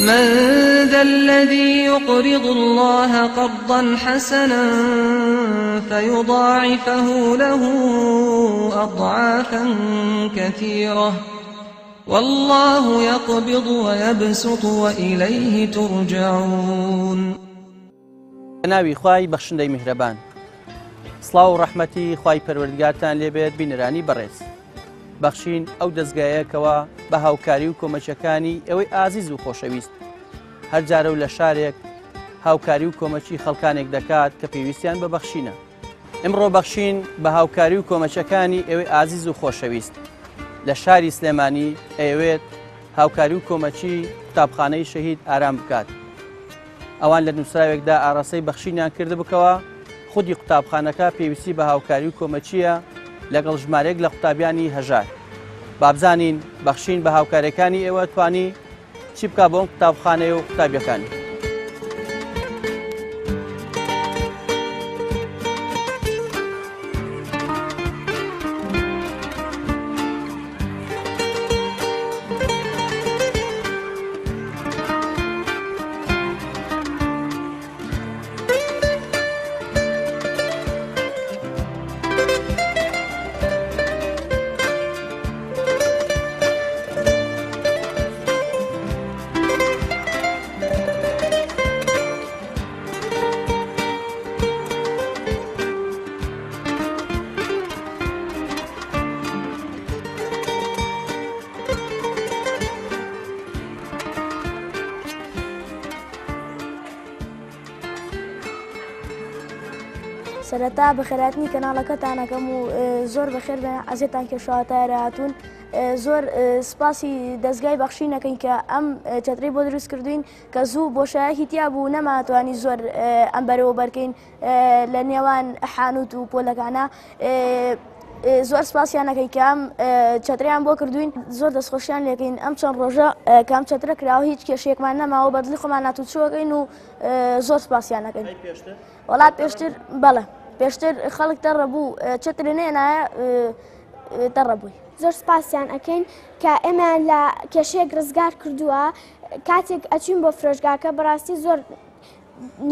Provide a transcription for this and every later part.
من ذا الذي يقرض الله قرضا حسنا فيضاعفه له أضعافا كثيرة والله يقبض ويبسط وإليه ترجعون. ناوی خوای بەخشندەی میهرەبان، سڵاو و ڕەحمەتی خوای پەروەردگارتان لێبێت بینەرانی بەڕێز. بەخشین ئەو دەستگایەکەوە بە هاوکاری و کۆمەچەکانی ئەوەی ئازیز و خۆشەویست هەر جارە و لە شارێک هاوکاری و کۆمەچی خەڵکانێک دەکات کە پێویستیان بە بەخشینە. ئەمڕۆ بەخشین بە هاوکاری و کۆمەچەکانی ئەوەی ئازیز و خۆشەویست لە شاری سلێمانی ئەوێت هاوکاری و کۆمەچی قوتابخانەی شەهید ئارام بکات. ئەوان لە نووسراوێکدا ئاڕاستەی بەخشینیان کرده بکەوە، خودی قوتابخانەکە پێویستی بە هاوکاری و کۆمەچیە لەگەڵ ژمارەیەک لە قوتابیانی هەژار. بابزانین بەخشین بە هاوکاریەکانی ئێوە توانی چی بکە بۆ ئەم قوتابخانەیە و قوتابیەکانی. سەرەتا بەخێراتنی کەناڵەکەتانەکەم و زۆر بەخێر بێن ئەزێتان کێشەواتایە هاتوون. زۆر سپاسی دەستگای بەخشینەکەین کە ئەم چەترەی بۆ دروست کردوین کە زوو بۆشایەکی تیا بوو نەماتوانی زۆر ئەم بەرەوە بەرکەین لە نێوان حانوت و پۆلەکانە. زۆر سپاسیانەکەی کە ئەم چەتریان بۆ کردوین، زۆر دەستخۆشیان لێکەین. ئەم چەند ڕۆژە کە ئەم چەترە کراوە هیچ کێشەیەکمان نەماوە، بەدڵی خۆمان ناتوچۆکەین و زۆر سپاسیانەکەین. وڵات پێشتر بەڵێ پێشتر خەڵک تەڕەبوو چەترە نێنایە تەڕەبووی. زۆر سپاسیان ئەەکەین کە ئێمە لە کێشەیەک ڕزگار کردووە. کاتێک ئەچین بۆ فرۆشگاکە بەڕاستی زۆر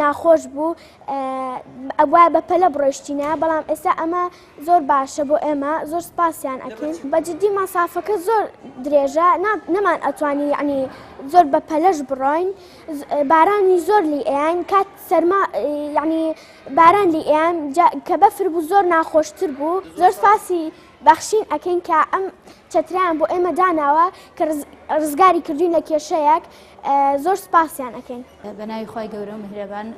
ناخۆش بوو، ئەوە بە پەلە بڕۆشتینە، بەڵام ئێستا ئەمە زۆر باشە بۆ ئێمە. زۆر سپاسیان ئەەکەین. بەجددی ماسافەکە زۆر درێژە، نەمان ئەتوانی ینی زۆر بە پەلەش بڕۆین. بارانی زۆر لی ئەیان کات سەرما ینی باران لی ئەیان کە بەفر بوو زۆر ناخۆشتر بوو. زۆر سپاسی بەخشین ئەەکەین کە ئەم چەتریان بۆ ئێمە داناوە کە ڕزگاری کردوین لە کێشەیەک. زۆر سپاسیان ئەەکەین. بە ناوی خۆی گەورە و میهرەبان،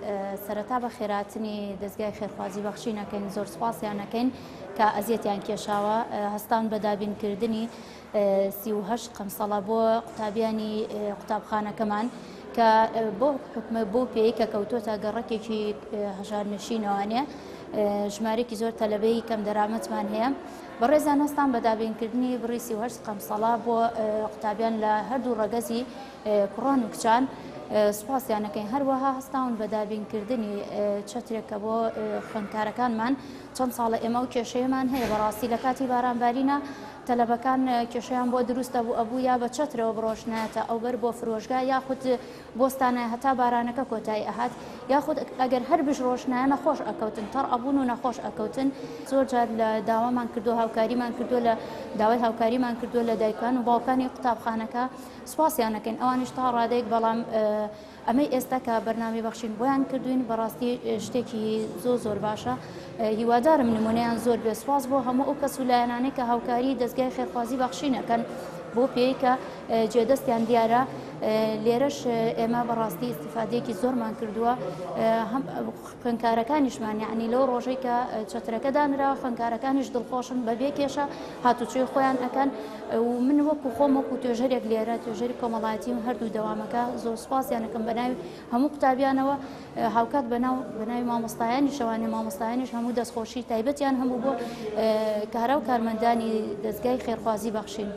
سەرەتا بە خێراتنی دەستگای خێرخوازی بەخشینەکەین. زۆر سپاسیان ئەەکەین کە ئەزیەتیان کێشاوە، هەستان بە دابینکردنی 38 قەمسەڵە بۆ قوتابیانی قوتابخانەکەمان کە بۆ حکومە بۆ پێی کە کەوتۆتە گەڕەکێکی هەژارنشینەوانێ، ژمارێکی زۆر تەلەبەی کەم دەرامەتمان هەیە. بەڕێزان هەستان بە دابینکردنی بڕی 38 قەمسەڵە بۆ قوتابیان لە هەردوو ڕەگەزی کوڕان و کچان. سوپاسیانەکەین. هەروەها هەستاون بە دابینکردنی چەترێکە بۆ خوێندکارەکانمان. چەند ساڵە ئێمە و کێشەیەمان هەیە بەڕاستی لە کاتی بارانبارینە تەلەبەکان کێشەیان بۆ دروستە بوو ئەبوو یا بە چەترەوە بڕۆژنایەتە ئەو بەر بۆ فرۆژگا یاخود بۆستانە هەتا بارانەکە کۆتایی ئەهات، یاخود ئەگەر هەر بژڕۆژنایە نەخۆش ئەکەوتن، تەڕ ئەبوون و نەخۆش ئەکەوتن. زۆر جار لە داوامان کردو، هاوکاریمان کردو، لە داوای هاوکاریمان کردو لە دایکان و باوکانی قوتابخانەکە. سوپاسیانەکەین. ئەوانیش تا ڕادەیەک، بەڵام ئەمەی ئێستا کە بەرنامەی بەخشین بۆیان کردوین بەڕاستی شتێکی زۆر باشە. هیوادارم نمونەیان زۆر بێ. سواز بۆ هەموو ئەو کەس و لایەنانەی کە هاوکاری دەستگای خێرخوازی بەخشینەکەن بۆ پێی کە جێدەستیان دیارە. لێرەش ئێمە بەڕاستی ئیستیفادەیەکی زۆرمان کردووە. خوێندکارەکانیشمان یعنی لەو ڕۆژەی کە چەترەکە دانراوە خوێندکارەکانیش دڵخۆشن بەبێ کێشە هاتوچۆی خۆیان ئەکەن. و من وەکو خۆم وەکو توێژەرێک لێرە توێژەری کۆمەڵایەتیم هەردوو دەوامەکە زۆر سوپاسیانەکەم بە ناوی هەموو قوتابیانەوە، هاوکات بە ناوی مامۆستایانی شەوانێ مامۆستایانیش هەموو دەستخۆشی تایبەتیان هەموو بۆ کارە و کارمەندانی دەستگای خێرخوازی بەخشین.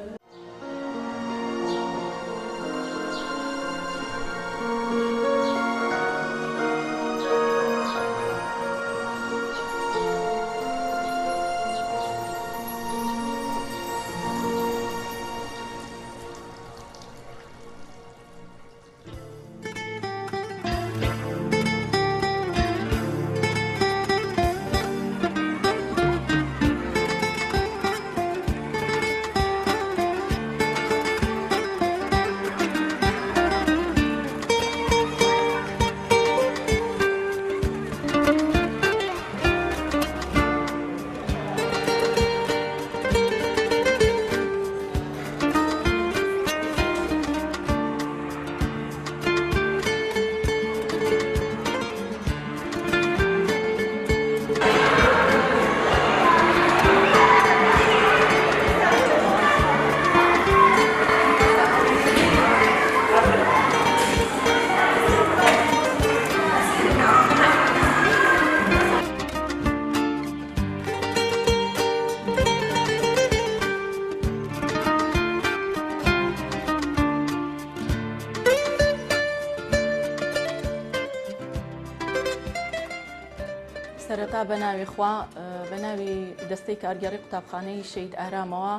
سەرەتا بە ناوی خوا بە ناوی دەستەی کارگەڕی قوتابخانەی شەید ئارامەوە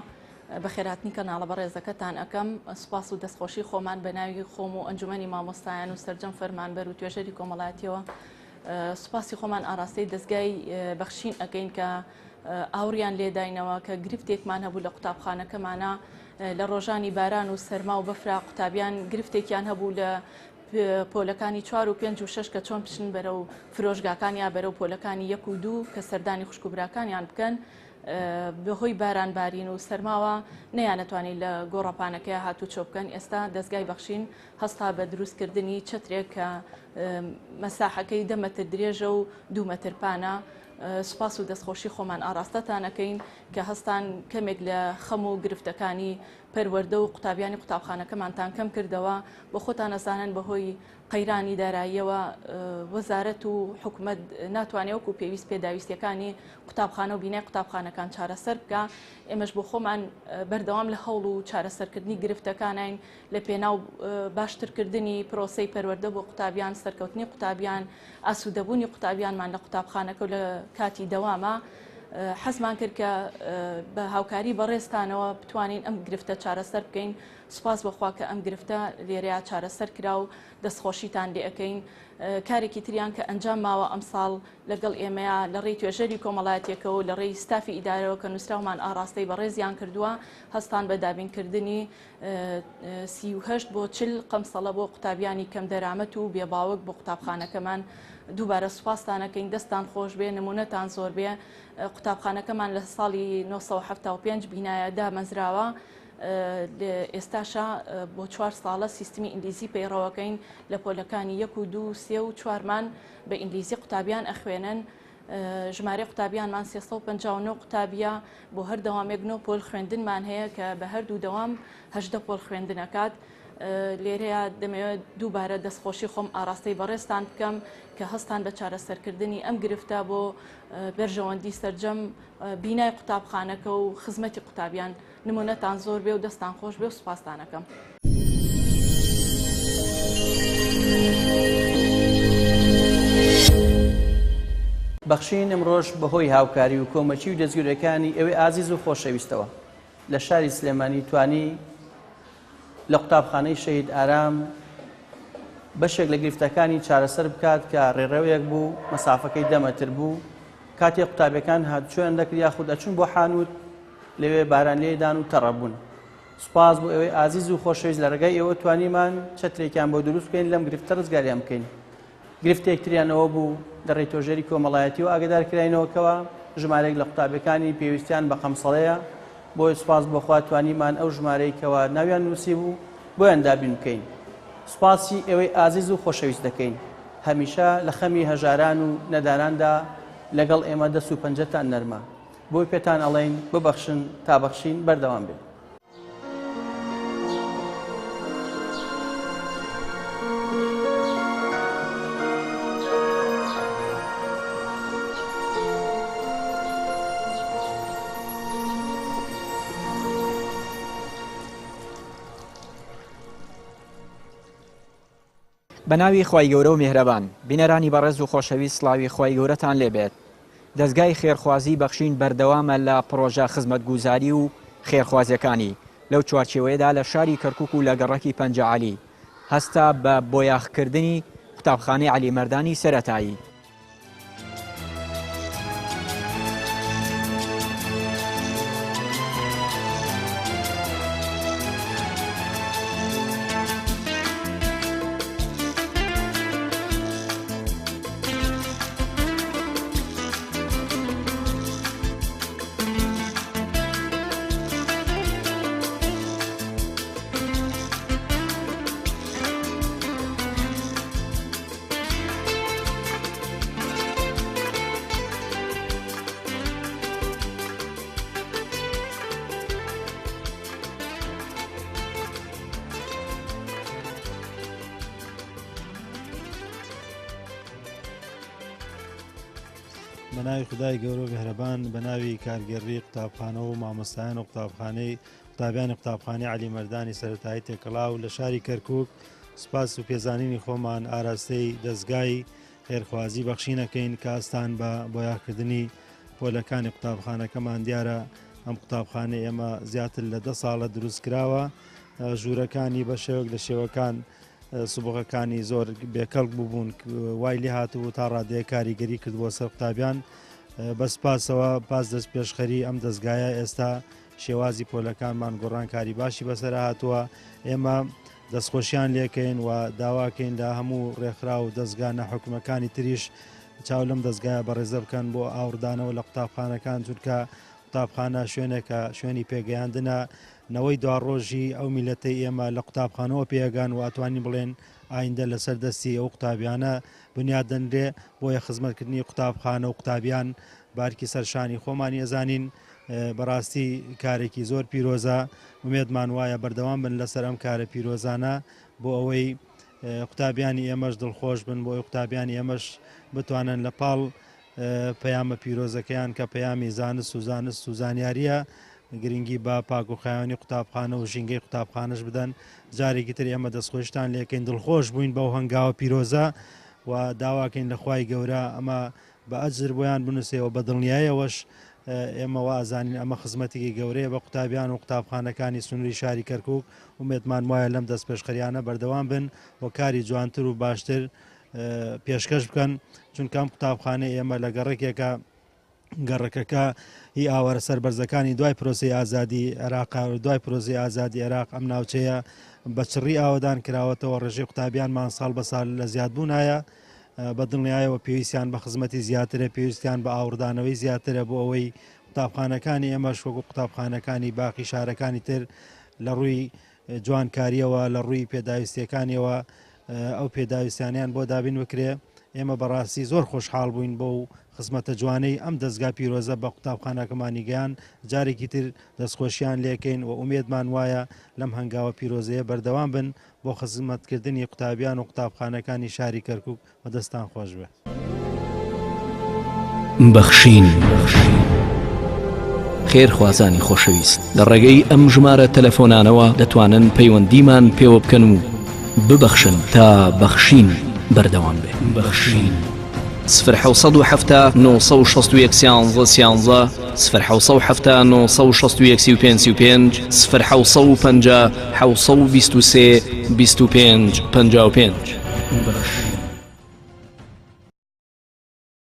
بە خێراتنی کەناڵە بە ڕێزەکەتان ئەەکەم سوپاس و دەستخۆشی خۆمان بە ناوی خۆم و ئەنجومەنی مامۆستایان و سەرجەم فەرمانبەر و توێژەری کۆمەڵاتیەوە سوپاسی خۆمان ئاراستەی دەستگای بەخشین ئەەکەین کە ئاوریان لێداینەوە کە گرفتێکمان هەبوو لە قوتابخانەکەمانە لە ڕۆژانی باران و سەرما و بەفرا قوتابیان گرفتێکیان هەبوو لە پۆلەکانی 4 و 5 و 6 کە چۆن پشن بەرە و فرۆژگاکانیان بەرە و پۆلەکانی 1 و 2 کە سەردانی خوشکوبراکانیان بکەن بەهۆی بارانبارین و سەرماوە نەیانەتوانین لە گۆڕەپانەکەی هاتوو چۆ بکەن. ئێستا دەستگای بەخشین هەستا بە دروستکردنی چەترێک کە مەساحەکەی 10 مەتر درێژە و 2 مەتر پانە. سوپاس و دەستخۆشی خۆمان ئاراستەتانەکەین کە هەستان کەمێک لە خەم و گرفتەکانی پەروەردە و قوتابیانی قوتابخانەکەمانتان کەم کردەوە بۆ خۆتان ئەزانن بەهۆی قەیرانی داراییەوە وەزارەت و حکوومەت ناتوانێت وەکو پێویست پێداویستیەکانی قوتابخانە و بینای قوتابخانەکان چارەسەر بکە. ئێمەش بۆ خۆمان بەردەوام لە هەوڵ و چارەسەرکردنی گرفتەکانین لە پێناو باشترکردنی پرۆسەی پەروەردە بۆ قوتابیان، سەرکەوتنی قوتابیان، ئاسوودەبوونی قوتابیانمان لە قوتابخانەکە و لە کاتی دەوامە. حەزمان کرد کە بە هاوکاری بەڕێستانەوە بتوانین ئەم گرفتە چارەسەر بکەین. سوپاس بەخوا کە ئەم گرفتە لێرەیە چارەسەر کرا و دەستخۆشیتان لێ ئەەکەین. کارێکی تریان کە ئەنجام ماوە ئەمساڵ لەگەڵ ئێمەیە لە ڕێی توێژەری کۆمەڵایەتیەکەوە و لە ڕێی ستافی ئیدارەوە کە نووسراومان ئاراستەی بەڕێزیان کردووە هەستان بە دابینکردنی 38 بۆ 40 قەمسەڵە بۆ قوتابیانی کەم دەرامەت و بێباوەک بۆ قوتابخانەکەمان. دووبارە سوپاسانەکەین، دەستان خۆش بێ، نمونەتان زۆر بێ. قوتابخانەکەمان لە ساڵی 1975 بینایە دامەزراوە. ئێستاشە بۆ 4 ساڵە سیستمی ئینگلیزی پەیڕەوەکەین لە پۆلەکانی 1 و 2 3 و 4مان بە ئینگلیزی قوتابیان ئەخوێنن. ژمارە قوتابیانمان 359 قوتابیە بۆ هەر دەوامێک پۆل خوێندنمان هەیە کە بە هەردوو دەوام 18 پۆل خوێندنەکات. لێرەیە دەمەوێت دووبارە دەستخۆشی خۆم ئاراستەی بەڕێستان بکەم کە هەستان بە چارەسەرکردنی ئەم گرفتە بۆ بەرژەوەندی سەرجەم بینای قوتابخانەکە و خزمەتی قوتابیان. نمونەتان زۆر بێ و دەستان خۆش بێ و سوپاسانەکەم. بەخشین ئەمڕۆژ بەهۆی هاوکاری و کۆمەچی و دەستگیرەکانی ئەوەی ئازیز و خۆشەویستەوە لە شاری سلێمانی توانی لە قوتابخانەی شەید ئارام بەشێک لە گرفتەکانی چارەسەر بکات کە ڕێڕەوەیەک بوو، مەسافەکەی 10 مەتر بوو. کاتێک قوتابیەکان هاتچۆیان دەکرد یاخود ئەچون بۆ حانوت لەوێ باران لێدان و تەڕەبوون. سوپاس بۆ ئەوەی ئازیز و خۆشەویست لە ڕێگای ئێوە توانیمان چەترێکیان بۆ دروست بکەین لەم گرفتە ڕزگاریان بکەین. گرفتێکتریانەوە بوو لە توێژەری کۆمەڵایەتی و ئاگادارکراینەوەکەوە ژمارەیەک لە قوتابیەکانی پێویستیان بە قەمسەڵەیە. بۆی سوپاس بەخوا توانیمان ئەو ژمارەیەکەوە ناویان نووسی بوو بۆیان دابین بکەین. سوپاسی ئێوەی ئازیز و خۆشەویست دەکەین. هەمیشە لە خەمی هەژاران و نەداناندا لەگەڵ ئێمە دەست و پەنجەتان نەرمە. بۆی پێتان ئەڵێین ببەخشن تا بەخشین بەردەوام بێت. بە ناوی خی گەورە و میهرەبان، بینەرانی بەڕێز و خۆشەویست، سڵاوی خی گەورەتان لێبێت. دەستگای خێرخوازی بەخشین بەردەوامە لە پرۆژە خزمەتگوزاری و خێرخوازیەکانی لەو چوارچێوەیەدا لە شاری کەرکووک و لە گەڕەکی پەنجەعالی هەستا بە بۆیاخکردنی قوتابخانەی عەلیمەردانی سەرەتایی. بە ناوی خدای گەورە و میهرەبان، بە ناوی کارگەڕی قوتابخانە و مامۆستایان و قوتابیانی قوتابخانەی عەلیمەردانی سەرەتایی تێکەڵاو لە شاری کەرکووک، سوپاس و پێزانینی خۆمان ئاراستەی دەستگای خێرخوازی بەخشینەکەین کاستان بە بۆ یاکردنی پۆلەکانی قوتابخانەکەمان دیارە ئەم قوتابخانەی ئێمە زیاتر لە 10 ساڵە دروست کراوە ژوورەکانی بە شێوەک لە شێوەکان سوبغەکانی زۆر بێکەڵک بووبوون وای لێ هاتبوو تا ڕادەیە کاریگەری کردبووە سەر قوتابیان بەس پاسەوە پاس دەست پێشخەری ئەم دەستگایە ئێستا شێوازی پۆلەکانمان گۆڕان کاری باشی بەسەر هاتووە ئێمە دەستخۆشیان لێکەین و داواکەین لە هەموو ڕێکخرا و دەستگا نەحکومەکانی تریش چاو لەم دەستگایە بەڕێزە بکەن بۆ ئاوردانەوە لە قوتابخانەکان چونکە قوتابخانە شوێنێکە شوێنی پێگەیاندنە نەوەی دواڕۆژی ئەو میلەتەی ئێمە لە قوتابخانەوە پێگەن و ئەتوانی بڵێن ئایندە لەسەر دەستی ئەو قوتابیانە بنیاد دەنرێ بۆیە خزمەتکردنی قوتابخانە و قوتابیان بارکی سەرشانی خۆمانی ئەزانین بەڕاستی کارێکی زۆر پیرۆزە ومێدمان وایە بەردەوام بن لەسەر ئەم کارە پیرۆزانە بۆ ئەوەی قوتابیانی ئێمەش دڵخۆش بن بۆ قوتابیانی ئێمەش بتوانن لە پاڵ پەیامە پیرۆزەکەیان کە پەیامی زانست و زانیاریە گرنگی بە پاک و خایانی قوتابخانە و ژینگەی قوتابخانەش بدەن جارێکی تر ئێمە دەستخۆشتان لێکەین دڵخۆش بووین بەو هەنگاوە پیرۆزە و داواکەین لە خوای گەورە ئەمە بە ئەجر بۆیان بنووسێەوە بە دڵنیایەوەش ئێمە وازانین ئەمە خزمەتێکی گەورەیە بە قوتابیان و قوتابخانەکانی سنووری شاری کەرکووک ومێدمان وایە لەم دەست پێشخەریانە بەردەوام بن و کاری جوانتر و باشتر پێشکەش بکەن چونکە ئەم قوتابخانەی ئێمە لە گەڕێکێکە گەڕەکەکە هی ئاوەرە سەربەرزەکانی دوای پرۆسی ئازادی عێراق و دوای پرۆسی ئازادی عێراق ئەم ناوچەیە بە چڕی ئاوادان کراوەتەوە ڕێژەی قوتابیانمان ساڵ بە ساڵ لە زیادبوونایە بە دڵنیایەوە پێویستیان بە خزمەتی زیاترە پێویستیان بە ئاوردانەوەی زیاترە بۆ ئەوەی قوتابخانەکانی ئێمە شوەکو قوتابخانەکانی باقی شارەکانی تر لە ڕووی جوانکاریەوە لە ڕووی پێداویستیەکانیەوە ئەو پێداویستیانیان بۆ دابین بکرێ ئێمە بەڕاستی زۆر خۆشحاڵ بووین بۆ خزمەتە جوانەی ئەم دەستگا پیرۆزە بە قوتابخانەکەمانی گەیان جارێکی تر دەستخۆشیان لێکەین و ئومێدمان وایە لەم هەنگاوە پیرۆزەیە بەردەوام بن بۆ خزمەتکردنی قوتابیان و قوتابخانەکانی شاری کەرکووک و دەستان خۆش بێ. بەخشین خێرخوازانی خۆشەویست لە ڕێگەی ئەم ژمارە تەلەفۆنانەوە دەتوانن پەیوەندیمان پێوە بکەن و ببەخشن تا بەخشین بەردەوام بێ. بەخشین 1970 961 11 1970 961 1950 723 25 55.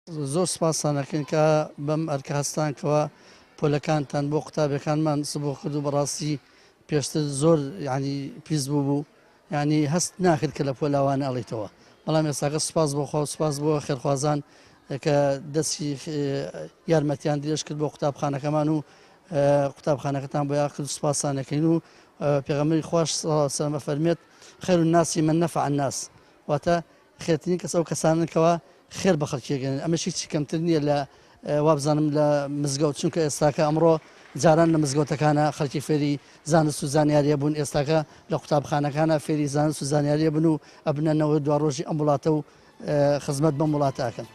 زۆر سپاسانەکەن کە بەم ئەرکە هەستانکەوە پۆلەکانتان بۆ قوتابەکانمان سبۆ کرد و بەڕاستی پێشتر زۆر ینی پیس بوو ینی هەست ناکرد کە لە پۆلاوانە ئەڵیتەوە بەڵام ئێستاکە سپاس بۆ خۆ سپاس بۆ خێرخوازان کە دەستی یارمەتیان درێژ کرد بۆ قوتابخانەکەمان و قوتابخانەکەتان بۆ یاکرد سپاسانەکەین و پێغەمبەری خوش سەلامە فەرمێت خێر الناسی من نەفع الناس واتە خێرترین کەس ئەو کەسانن خێر بە خەڵکیەکەن ئەمەشی چی کەمتر نییە لە وابزانم لە مزگەوت چونکە ئێستاکە ئەمڕۆ جاران لە مزگەوتەکانە خەڵکی فێری زانست و زانیاریە بوون ئێستاکە لە قوتابخانەکانە فێری زانست و زانیاریە بن و ئەبنەنەوە دواڕۆژی ئەم وڵاتە و خزمەت بەم وڵاتەکەن.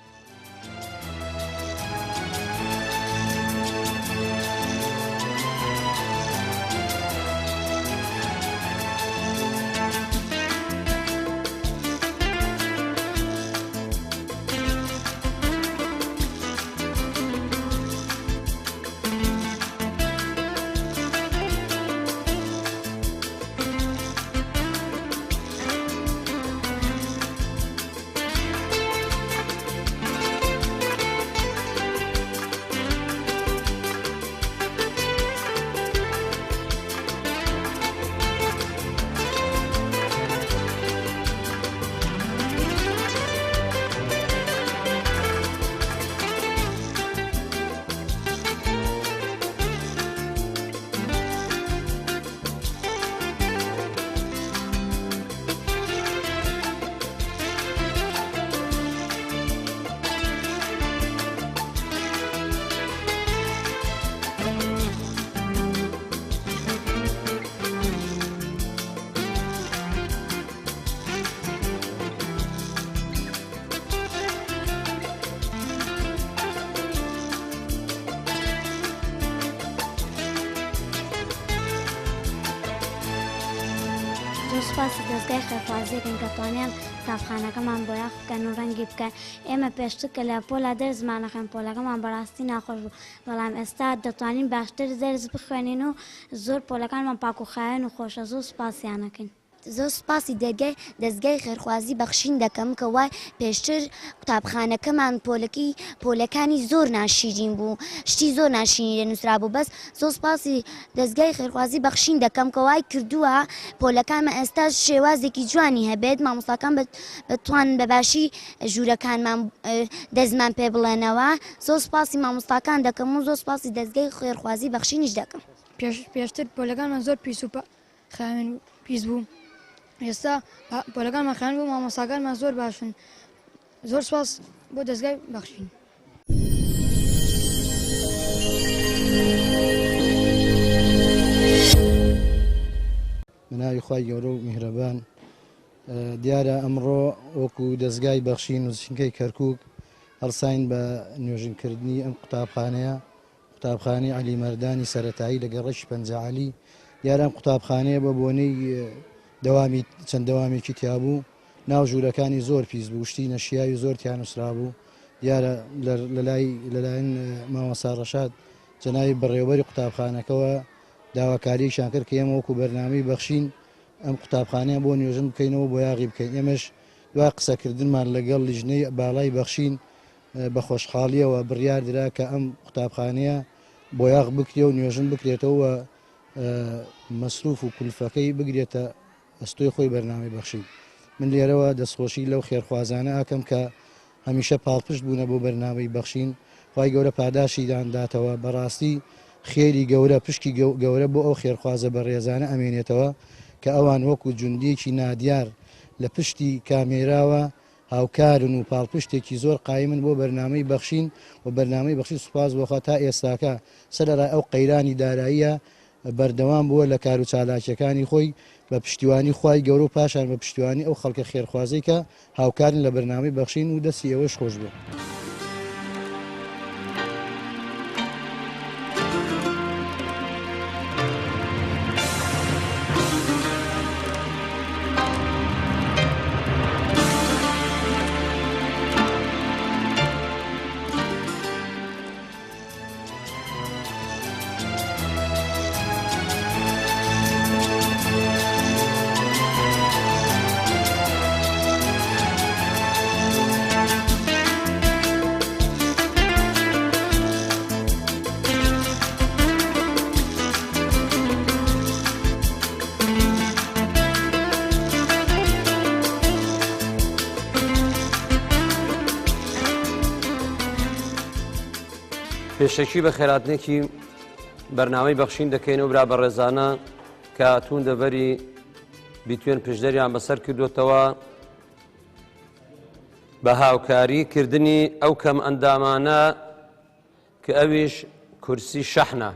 سپاسی دەستگای خێرخوازیەکەن کە توانیان قوتابخانەکەمان بۆ یاخ بکەن و ڕەنگی بکەن. ئێمە پێشتر کە لە پۆلا دەرزمانەخێن پۆلەکەمان بەڕاستی ناخۆش بوو، بەڵام ئێستا دەتوانین باشتر دەرز بخوێنین و زۆر پۆلەکانمان پاک و خاوێن و خۆشە. زۆر سپاسیانەکەین. زۆر سپاسی دەستگای خێرخوازی بەخشین دەکەم کە وای پێشتر قوتابخانەکەمان پۆلەکانی زۆر ناشیرین بوو، شتی زۆر ناشینی دەنووسرا بوو. بەس زۆر سپاسی دەستگای خێرخوازی بەخشین دەکەم کە وای کردووە پۆلەکانمان ئێستا شێوازێکی جوانی هەبێت، مامۆستاکان بتوان بەباشی ژوورەکانمان دەستمان پێ بڵێنەوە. زۆر سپاسی مامۆستاکان دەکەم و زۆر سپاسی دەستگای خێرخوازی بەخشینیش دەکەم. پێشتر پۆلەکانمان زۆر پیس و خاوێن پیس بوو، ئێستا پۆلەکانمان خاوێن بوو، مامۆستاکانمان زۆر باشن. زۆر سپاس بۆ دەستگای بەخشین. بەناوی خوای گەورە و میهرەبان، دیارە ئەمڕۆ وەکو دەستگای بەخشین و زیشکەی کەرکووک هەڵساین بە نوێژنکردنی ئەم قوتابخانەیە، قوتابخانەی عەلی مەردانی سەرەتایی لە گەڕەکی پەنجەعەلی. دیارە ئەم قوتابخانەیە بە بۆنەی چەند دەوامێکی تیابوو، ناو ژوورەکانی زۆر پیس بوو، شتی نەشیاوی زۆر تیانووسرا بوو. دیارە لەلایەن مامۆستا ڕەشاد جەنابی بەڕێوەبەری قوتابخانەکەەوە داواکاریشان کرد کە ئێمە وەکو بەرنامەی بەخشین ئەم قوتابخانەیە بۆ نوێژن بکەینەوە بۆ یاغی بکەین. ئێمەش دوای قسەکردنمان لەگەڵ لیژنەی باڵای بەخشین بە خۆشحاڵیەوە بڕیار درا کە ئەم قوتابخانەیە بۆ یاغ بکرێ و نوێژن بکرێتەوە، مەسروف و کولفەکەی بگرێتە ئەستۆی خۆی بەرنامەی بەخشین. من لێرەوە دەستخۆشی لەو خێرخوازانە ئاکەم کە هەمیشە پاڵپشت بوونە بۆ بەرنامەی بەخشین. خی گەورە پاداشیدانداتەوە، بەڕاستی خێری گەورە پشکی گەورە بۆ ئەو خێرخوازە بە ڕێزانە ئەمێنێتەوە کە ئەوان وەکو جوندێکی نادیار لە پشتی کامێراوە هاوکارن و پاڵپشتێکی زۆر قایمن بۆ بەرنامەی بەخشین و بەرنامەی بەخشی سوپاس بۆخوا تا ئێستاکە سەرەڕای ئەو قەیرانی داراییە بەردەوام بووە لە کار و چالاکیەکانی خۆی بە پشتیوانی خوای گەورە و پاشان بە پشتیوانی ئەو خەڵکە خێرخوازەی کە هاوکارن لە بەرنامەی بەخشین و دەستی ئەوەش خۆش بوو. پێشەکی بە خێراتنێکی بەرنامەی بەخشین دەکەین و برا بە ڕێزانە کە تون دەبەری بیتوێن پشدەریان بەسەر کردوتەوە بە هاوکاری کردنی ئەو کەم ئەندامانە کە ئەویش کورسی شەحنە.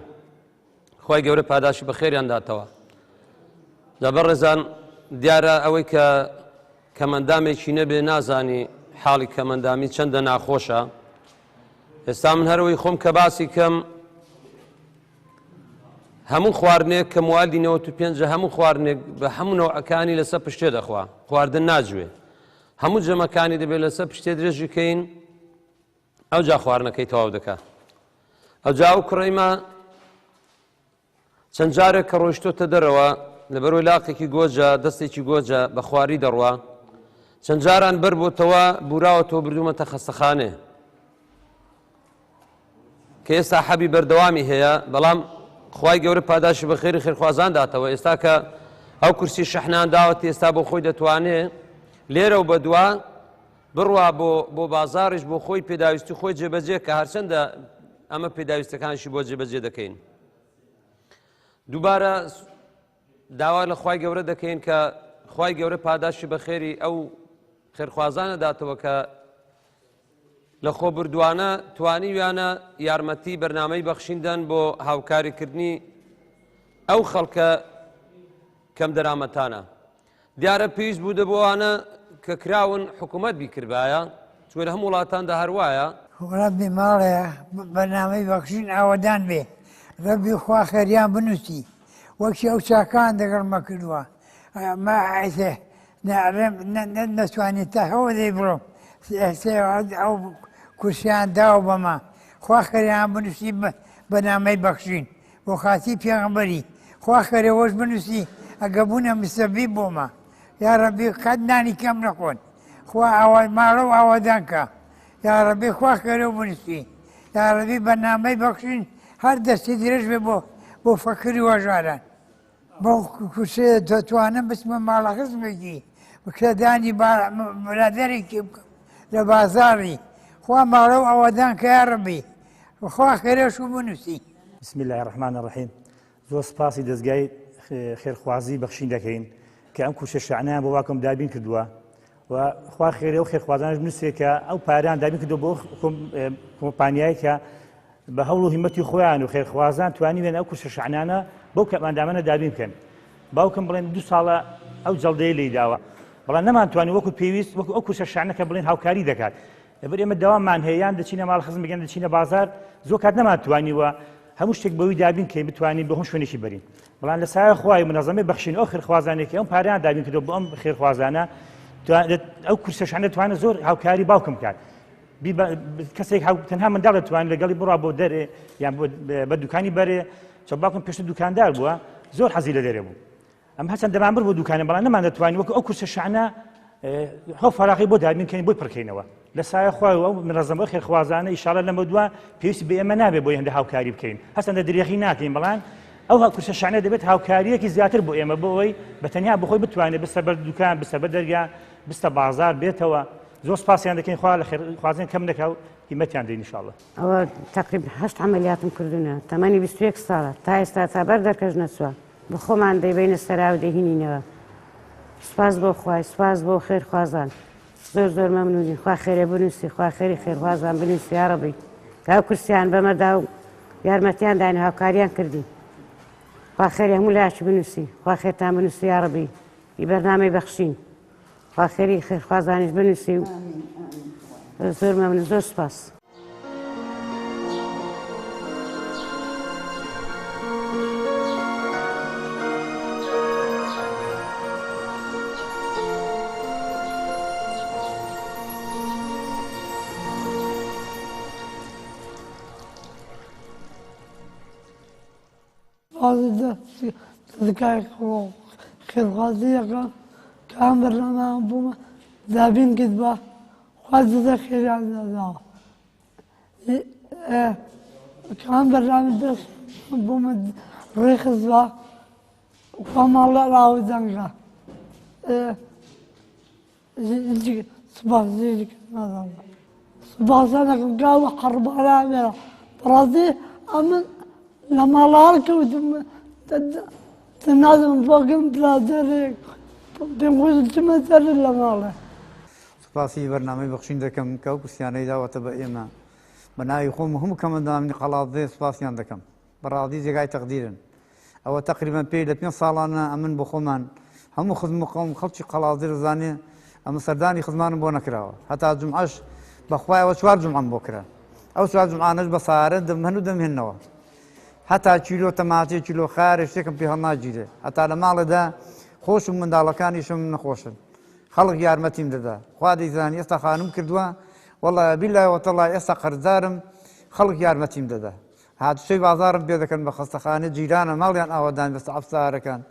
خی گەورە پاداشی بە خێریان داتەوە. لەبەر ڕێزان دیارە ئەوەی کە کەمەندامێکی نەبێ نازانی حاڵی کەمەندامی چەندە ناخۆشە. ئێستا من هەروەی خۆم کە باسی کەم هەموو خواردنێک کە موالدینەوە تو پێنجە هەموو خواردنێک بە هەموو نەوعەکانی لەسەر پشتێ دەخوا، خواردن ناجوێ، هەموو جەمەکانی دەبێت لەسەر پشتێ درێژی کەین، ئەو جا خواردنەکەی تەواو دەکات. ئەو جا ئەو کوڕەیمە چەند جارێک کە ڕۆیشتۆتە دەرەوە لەبەرەوەی لاقێکی گۆجە دەستێکی گۆجە بە خواری دەڕوا، چەند جاران بەر بۆتەوە بوراوەتەوە بردوومەتە خەستەخانێ کە ئێستا حەبی بەردەوامی هەیە، بەڵام خی گەورە پاداشی بە خێری خێرخوازان داتەوە. ئێستا کە ئەو کورسی شەحنان داوەتی ئێستا بۆ خۆی دەتوانێت لێرە و بەدووا بڕوا بۆ بازاڕیش بۆ خۆی پێداویستی خۆی جێبەجێ کە هەرچەندە ئەمە پێداویستەکانشی بۆ جێبەجێ دەکەین. دووبارە داوا لە خی گەورە دەکەین کە خی گەورە پاداشی بە خێری ئەو خێرخوازانە داتەوە کە لە خۆ بردووانە توانی ویانە یارمەتی بەرنامەی بەخشیندن بۆ هاوکاریکردنی ئەو خەڵکە کەم دەرامەتانە. دیارە پێویست بوو دەبووانە کە کراون حکوومەت بیکردایە، چوە لە هەموو وڵاتاندا هەروایە. ڕەبی ماڵەیە بەرنامەی بەخشین ئاوەدان بێ، ڕەبی خوا خێریان بنووسی وەکی ئەو چاکان دەگەڵمە کردووە، ما عايشه نتواني تهو ذي برو أو كرسيان داو بما خواخر عم بنسي بنامي بخشين وخاتي پیغمبري خواخر وش بنسي أقبونا مسبب بما يا ربي قد ناني كم نكون خوا أول مارو أودانك يا ربي خواخر وبنسي يا ربي بنامي بخشين هر دستي درش بو فكري وجاران بو كرسي توانم بس ما لخص بيجي بكرداني برادري لبازاري خوا مارو أودانك يا ربي وخواخر شو بنسي بسم الله الرحمن الرحيم زۆر سپاسی دەستگای خێرخوازی بەخشین دەکەین کە ئەم کوشە شعنیان بۆ واکەم دابین کردووە و خوا خێرێ و خێرخوازانش بنووسێ کە ئەو پاران دابین کردو بۆ کۆمپانیایی کە بە هەوڵ و هیمەتی خۆیان و خێرخوازان توانیوێن ئەو کوشە شعنانە بەو کەماندامانە دابین بکەن باوکم بڵێن 2 ساڵە ئەو جەڵدەیە لێی داوە بەڵام نەمانتوانی وەکو پێویست وەکو ئەو کوشە شعنەکە بڵێن هاوکاری دەکات لەبەر ئێمە دەواممان هەیەیان دەچینە ماڵ خزم بگەن دەچینە بازار زۆر کات نەمانتوانیوە هەموو شتێک بەوەی دابین کە بتوانین بە هەموو شوێنێکی بەرین بەڵام لە سایە خوای منەظەمەی بەخشین ئەو خێرخوازانێکی ئەم پاریان دابین کردو بۆ ئەم خێرخوازانە ئەو کورسە شانە دەتوانێت زۆر هاوکاری باوکم بکات کەسێک تەنها منداڵ دەتوانێت لەگەڵی بڕوا بۆ دەرێ یان بە دوکانی بەرێ چۆن باوکم پێشتر دوکاندار بووە زۆر حەزی لە دەرێ بوو ئەم هەچەند دەمانبر بۆ دوکانە بەڵام نەمان دەتوانین وەکو ئەو کورسە شانە هەو فەراغی بۆ دابینکەین بۆی پڕکەینەوە لە سایە خوای و منەظەمە خێرخوازانە ئیشاڵە لەمە دووە پێویستی بە ئێمە نابێت بۆ هەندە هاوکاری بکەین هەستەندە درێغی ناکەین بەڵام ئەو کورسە شانە دەبێت هاوکاریەکی زیاتر بۆ ئێمە بۆەوەی بەتەنیا بخۆی بتوانێت بستە بەر دوکان بستە بە دەرگا بستە بازار بێتەوە زۆر سپاسیان دەکەین خوا لە خێرخوازان کەم نەکا و هیمەتیان دەین ئینشاڵڵا ئەوە تقریبا 8 عملیاتم کردوونە تەمەنی 21 ساڵە تا ئێستا تا بەر دەرکەش نەچووە بە خۆمان دەیبینە سەرا و دەهینینەوە سپاس بۆ خوای سپاس بۆ خێرخوازان زۆر زۆر مەمنونین خوا خێرێ بنووسی خوا خێری خێرخوازان بنووسی یا ڕەبی کە ئەو کورسیان بەمەدا و یارمەتیان داین هاوکاریان کردی خوا خێری هەموو لایەکی بنووسی خوا خێرتان بنووسی یا ڕەبی ئی بەرنامەی بەخشین خوا خێری خێرخوازانیش بنووسی و زۆر مەمنون زۆر سپاس ذكاء خيرخوازية كان برنامج بوما دابين كذبة خواز ذخير على ذا كان برنامج بس بوما رخص ذا وما الله راو زنقة صباح زيك هذا صباح سنة قاوة حرب على عمرة برازي أمن لما لارك تنازل فوقهم بلادرك بنقول تمثل لما له سپاسی بەرنامەی بەخشین دەکەم کە ئەو کورسیانەی داوەتە بە ئێمە بە ناوی خۆم هەموو کەمەندامنی قەڵاتدێ سپاسیان دەکەم بەڕادی جێگای تەقدیرن ئەوە تقریبا پێی لە 5 ساڵانە ئەمن بۆ خۆمان هەموو خزم قەوم خەڵکی قەڵاتدێ دەزانێ ئەمە سەردانی خزمانم بۆ نەکراوە هەتا جومعەش بەخوایەوە 4 جومعەم بۆ کرا ئەو 4 جومعانەش بە سارە هەنوو دەمهێننەوە هەتا چیلۆ تەماتێ چیلۆ خارێ شتێکم پێ هەڵناگیرێ هەتا لە ماڵێدا خۆش و منداڵەکانیشم نەخۆشن خەڵک یارمەتیم دەدا خوا دەیزانی ئێستا خانم کردووە وەڵڵا بیلای وەتەڵای ئێستا قەرزدارم خەڵک یارمەتیم دەدا هاتوچەی بازارم پێ دەکەن بە خەستەخانە جیرانە ماڵیان ئاوادان بەستە ئەفسارەکان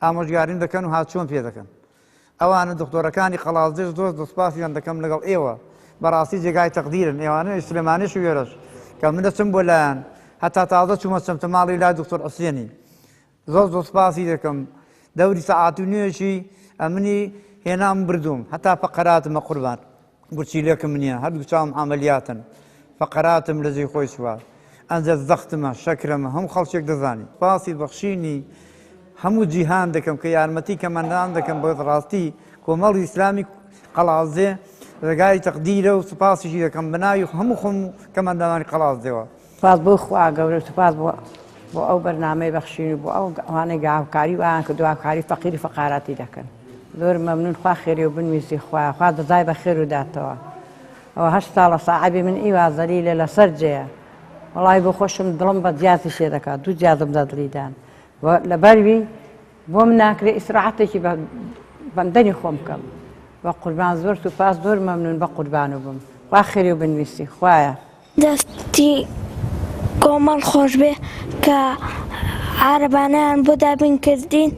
ئامۆژگاریم دەکەن و هاتچۆن پێ دەکەن ئەوانە دکتۆرەکانی قەڵازدێش دۆست دەسپاسیان دەکەم لەگەڵ ئێوە بەڕاستی جێگای تەقدیرن ئێوانە سلێمانیش و وێرەش کە من دەچم بۆ لایەن هەتا تازە چوومە چەمتە ماڵی لای دکتۆر حوسێنی زۆر سپاسی دەکەم دەوری سەعات و نوێژی ئەمنی هێنام بردوم هەتا فەقەراتمە قوربان بورچیلێکم نییە هەردوو چاوم عملیاتن فەقەراتم لە جێی خۆی سووە ئەنجە زەختمە شەکرەمە هەموو خەڵکێک دەزانی سپاسی بەخشینی هەموو جیهان دەکەم کە یارمەتی کەمەندان دەکەم بە ڕاستی کۆمەڵی ئیسلامی قەڵازێ ڕێگای تەقدیرە و سپاسیشی دەکەم بە ناوی هەموو خۆم کەمەندانی قەڵازێەوە سپاس بۆ خوا گەورە سپاس بۆ ئەو بەرنامەی بەخشین بۆ ئەو ئەوانەی گاوکاری و ئەوان کە دواکاری فەقیری فەقاراتی دەکەن زۆر مەمنون خوا خێری و بنویسی خوا دەزای بە خێر و داتەوە ئەوە 8 ساڵە ساعەبی من ئیوا زەلیلە لەسەر جێیە وەڵای بۆ خۆشم دڵم بە جیازی شێ دەکات دوو جیازم دەدڵیدان لەبەروی بۆ من ناکرێت ئیسراحەتێکی بەندەنی خۆم بکەم بە قوربان زۆر سوپاس زۆر مەمنون بە قوربان و بم خوا خێری و بنویسی خوایە دەستی کۆمەڵ خۆش بێ کە عارەبانەیان بۆ دابین کردین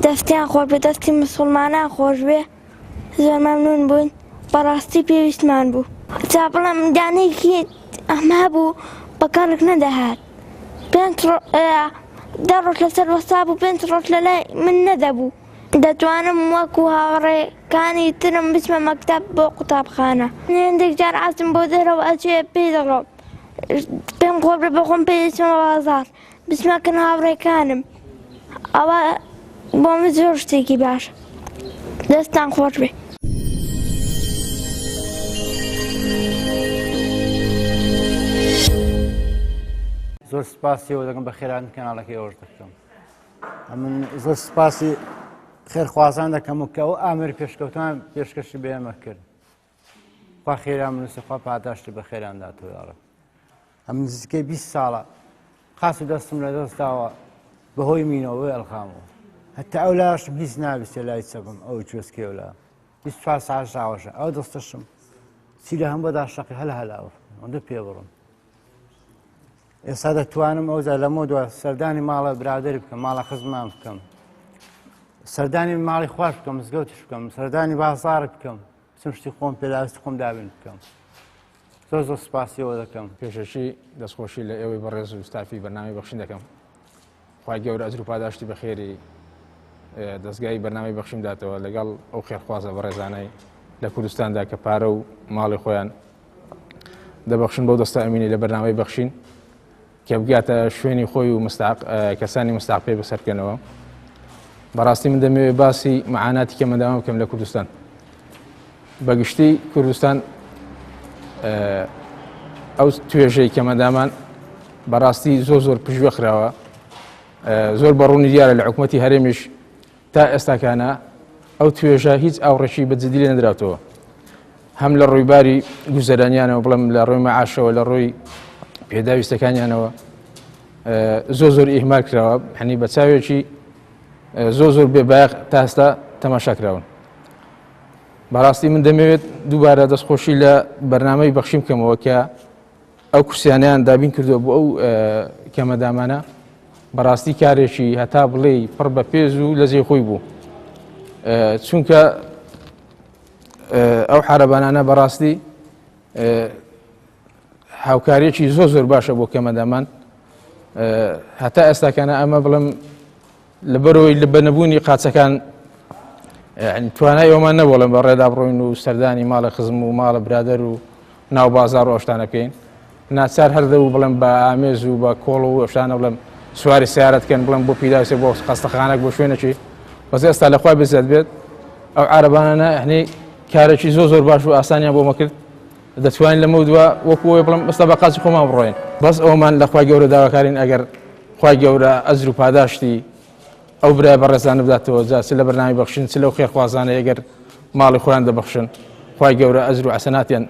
دەستیان خۆش بێ دەستی مسڵمانان خۆش بێ زۆر مەمنون بووین بەڕاستی پێویستمان بوو جا بڵێم دانەیەکی ئەمە بوو بەکارێک نەدەهات 10 ڕۆژ لەسەر وەستا بوو 5 ڕۆژ لەلای من نەدەبوو دەتوانم وەکو هاوڕێکانی ترم بچمە مەکتەب بۆ قوتابخانە هێندێک جار عەزم بۆ دەرەوە ئەچێ پێی دەڵۆم پێم خۆش بێ بەخۆم پێچمە بازاڕ بچمەکەن هاوڕێکانم ئەوە بۆ من زۆر شتێکی باشە دەستان خۆش بێ زۆر سپاسیەوە دەکەم بە خێران کەناڵەکەی ئەوەش دەکەم من زۆر سپاسی خێرخوازان دەکەم و کە ئەو ئامر پێشکەوتان پێشکەشی بە ئێمە کرد خوا خێران بنووسێ خوا پاداشتی بە خێران داتەوە یاڕب ئەم نزیکەی 20 ساڵە قاس و دەستم لە دەستاوە بەهۆی مینەوە ئەلخامەوە هەتا ئەو لاشم هیچ نابیستێ لای چەبم ئەو کوێسکێ لە 24 ساعت ڕاوەشە ئەو دەستەشم چی لە هەم بەداشەقی هەلاوە ئەوەندە پێ بڕم ئێستا دەتوانم ئەوجا لەمە دووە سەردانی ماڵە برادری بکەم ماڵە خزمان بکەم سەردانی ماڵی خوش بکەم مزگەوتش بکەم سەردانی بازار بکەم چم شتی خۆم پێداویستی خۆم دابین بکەم زۆر زۆر سپاسیەوە دەکەم پێشەشی دەستخۆشی لە ئێوەی بەڕێز و ستافی بەرنامەی بەخشین دەکەم خوای گەورە ئەجر و پاداشتی بەخێری دەستگای بەرنامەی بەخشیم داتەوە لەگەڵ ئەو خێرخوازە بەڕێزانەی لە کوردستاندا کە پارە و ماڵی خۆیان دەبەخشن بەو دەستە ئەمینی لە بەرنامەی بەخشین کە بگاتە شوێنی خۆی و کەسانی مستاق پێ بەسەرکەنەوە بەڕاستی من دەمەوێت باسی معاناتی کە منداوام بکەم لە کوردستان بەگشتی کوردستان ئەو توێژەی کە مەدامان بەڕاستی زۆر پژوە خراوە زۆر بەڕوونی دیارە لە حکوومەتی هەرێمیش تا ئێستاکانە ئەو توێژە هیچ ئاوڕێکی بەجددی لێ نەدراوەتەوە هەم لە ڕوویباری گوزەرانیانەوە بڵێم لە ڕووی مەعاشەوە لە ڕووی پێداویستەکانیانەوە زۆر ئیهمال کراوە هەنی بە چاوێکی زۆر بێبایەق تا ئێستا تەماشاکراون بەڕاستی من دەمەوێت دووبارە دەستخۆشی لە بەرنامەی بەخشیم بکەمەوە کە ئەو کورسیانیان دابین کردووە بۆ ئەو کەمەدامانە بەڕاستی کارێکی هەتا بڵێ پڕ بە پێز و لە جێ خۆی بوو چونکە ئەو حارەبانانە بەڕاستی هاوکاریەکی زۆر باشە بۆ کەمەدامان هەتا ئێستاکانە ئەمە بڵم لەبەرەوەی لە بەنەبوونی قاچەکان توانای ئەومان نەبووڵم بە ڕێدا بڕۆین و سەردانی ماڵە خزم و ماڵە برادەر و ناو بازار و ئەشتانە بکەین ناچار هەردە و بڵم بە ئامێز و بە کۆڵ و ئەشتانە بڵم سواری سیارەتکەن بڵم بۆ پیداویستێ بۆ قەستەخانەك بۆ شوێنەکی بەس ئێستا لەخوای بزیاد بێت ئەو عارەبانانە هەنێ کارێکی زۆر باش و ئاسانیان بۆ مەکرد دەتوانین لەمە دووە وەکوی بڵم ئێستا بە قاچی خۆمان بڕۆین بەس ئەومان لەخوای گەورە داواکارین ئەگەر خوای گەورە ئەجر و پاداشتی ئەو برای بەڕێزانە بداتەوە جا چ لە بەرنامی بەخشین چ لەو خێرخوازانە ئەگەر ماڵی خۆیان دەبەخشن خوای گەورە ئەجر و حەسەناتیان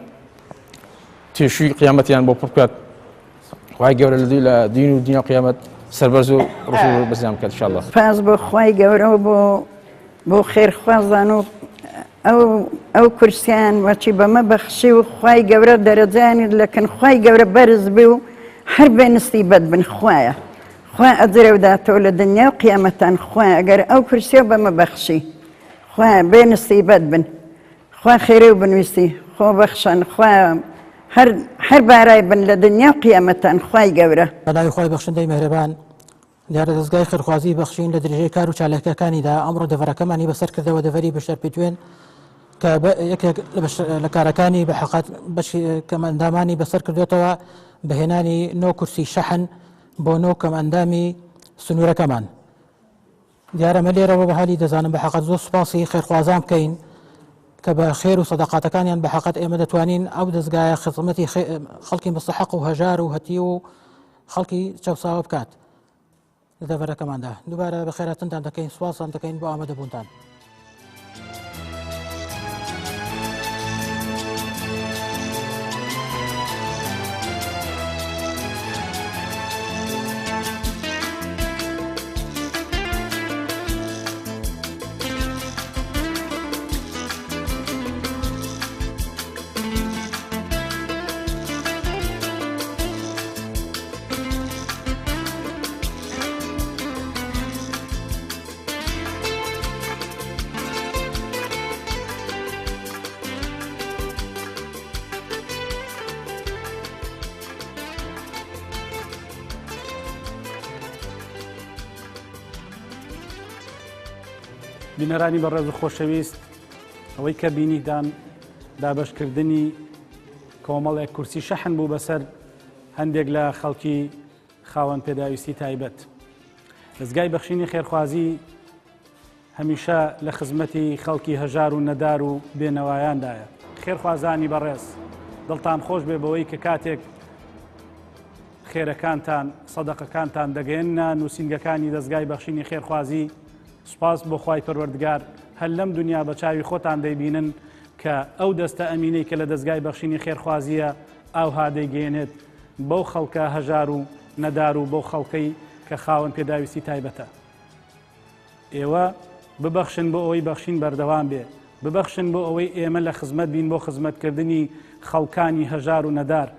توێشوی قیامەتیان بۆ پڕ بکات خوای گەورە لە دین و دینە قیامەت سەربەرز و ڕسوڵ بەزیان بکات انشاءالله پاس بۆ خوای گەورەوە بۆ خێرخوازان و ئەو کورسیان وەچی بەمە بەخشی و خوای گەورە دەرەجانی لەکەن خوای گەورە بەرز بێ و هەر بێ نسیبەت بن خوایە خوا ئەجرە بداتەوە لە دنیا و قیامەتان خوای ئەگەر ئەو کورسیە بەمە بەخشی خوای بێ نسیبەت بن خوا خێرێ و بنویسی خۆ بەخشن خوای هەر بارای بن لە دنیا و قیامەتان خوای گەورە بەلای خوای بەخشندەی مهرەبان دیارە دەستگای خێرخوازی بەخشین لە درێژەی کار و چالاکیەکانیدا ئەمڕۆ دەڤەرەکەمانی بەسەر کردەوە دەڤەری بەشەر پێتوێن کە یەکێک لە کارەکانی بەحەقەت بەشی کەمەندامانی بەسەر کردوێتەوە بەهێنانی 9 کورسی شەحن بۆ 9 کەمەندامی سنوورەکەمان دیارە مە لێرەوە بە حالی دەزانم بەحەقەت زۆر سوپاسی خێرخوازان بکەین کە بە خێر و سەدەقاتەکانیان بەحەقەت ئێمە دەتوانین ئەو دەستگایە خزمەتی خەڵکی مستحق و هەژار و هەتی و خەڵکی چەوساوە بکات لە دەڤەرەکەماندا دووبارە بە خێراتتان دەکەین سوپاسان دەکەین بۆ ئامادەبوونتان بینەرانی بەڕێز و خۆشەویست ئەوەی کە بینیدان دابەشکردنی کۆمەڵێک کورسی شەحن بوو بەسەر هەندێک لە خەڵکی خاوەن پێداویستی تایبەت. دەستگای بەخشینی خێرخوازی هەمیشە لە خزمەتی خەڵکی هەژار و نەدار و بێنەوایاندایە. خێرخوازانی بەڕێز دڵتان خۆش بێ بەوەی کە کاتێک خێرەکانتان سەدەقەکانتان دەگەێنە نووسینگەکانی دەستگای بەخشینی خێرخوازی سوپاس بۆ خوای پەروەردگار هەر لەم دنیا بە چاوی خۆتان دەیبینن کە ئەو دەستە ئەمینەی کە لە دەستگای بەخشینی خێرخوازیە ئاوها دەیگەێنێت بەو خەڵکە هەژار و نەدار و بەو خەڵکەی کە خاوەن پێداویستی تایبەتە. ئێوە ببەخشن بۆ ئەوەی بەخشین بەردەوام بێ، ببەخشن بۆ ئەوەی ئێمە لە خزمەت بین بۆ خزمەتکردنی خەڵکانی هەژار و نەدار،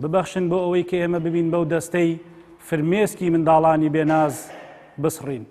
ببەخشن بۆ ئەوەی کە ئێمە ببین بەو دەستەی فرمێسکی منداڵانی بێناز بسڕین.